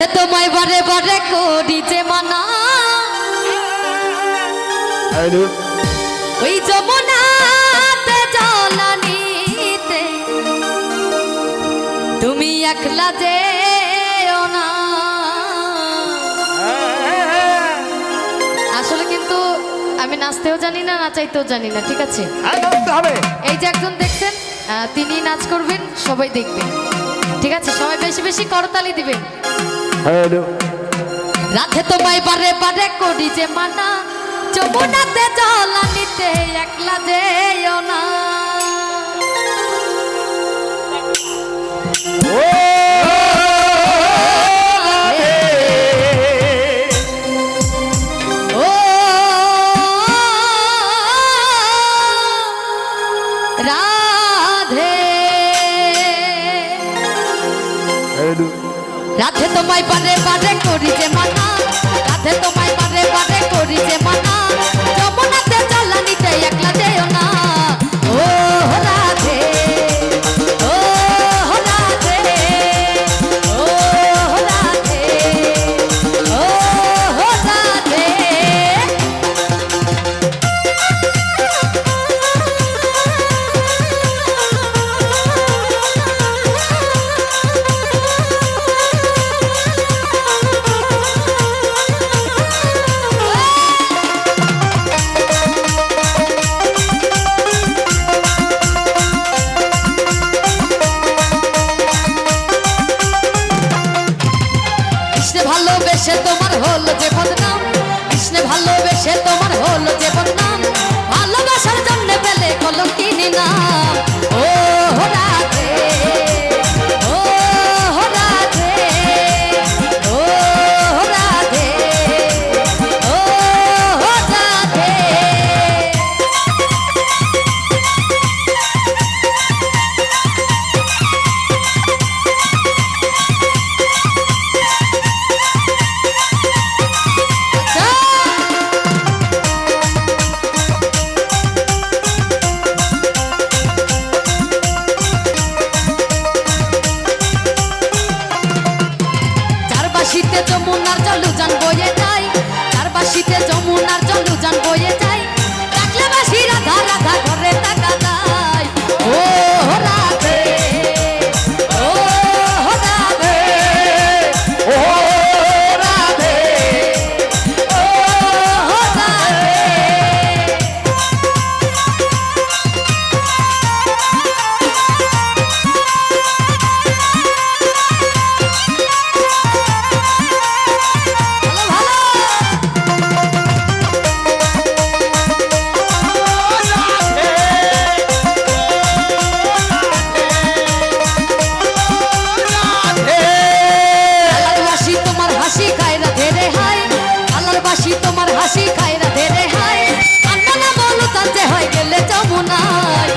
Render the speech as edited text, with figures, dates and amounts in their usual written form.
তোমায় বারে বারে করি যে মানা ওই যমুনাতে জলানিতে তুমি একলা যেও না। আসলে কিন্তু আমি নাচতেও জানি না, নাচাইতেও জানি না, ঠিক আছে? এই যে একজন দেখছেন তিনি নাচ করবেন, সবাই দেখবেন, ঠিক আছে? সবাই বেশি বেশি করতালি দিবেন। রাধে তোমায় বারে বারে করি যে মানা যমুনাতে জলানিতে একলা যেও না। রাধে তোমায় বারে বারে করি যে মানা, রাধে তোমায় বারে বারে করি যে মানা যমুনাতে জলানিতে একলা যেও না। ও রাধে, ও রাধে, ও রাধে, ও রাধে। ভালোবেসে তোমার হলো যে বদনাম, কৃষ্ণ ভালোবেসে তোমার হলো যে বদনাম, ভালোবাসার জন্য পেলে কলঙ্কিনী নাম। ও রাধে, ও রাধে, ও রাধে, ও রাধে। চারবাসিতে যমুনার জল উজান বয়ে যায়, চারবাসিতে যমুনার জল উজান বয়ে যায়, ডাকলে বাসি রাধা রাধা ঘরে টাকা যায়। ও রাধে, ও রাধে, ও রাধে, ও রাধে। তোমার হাসি খায় রাধে রে হায়, কান্না না বলো তাতে হয় গেলে যমুনায়।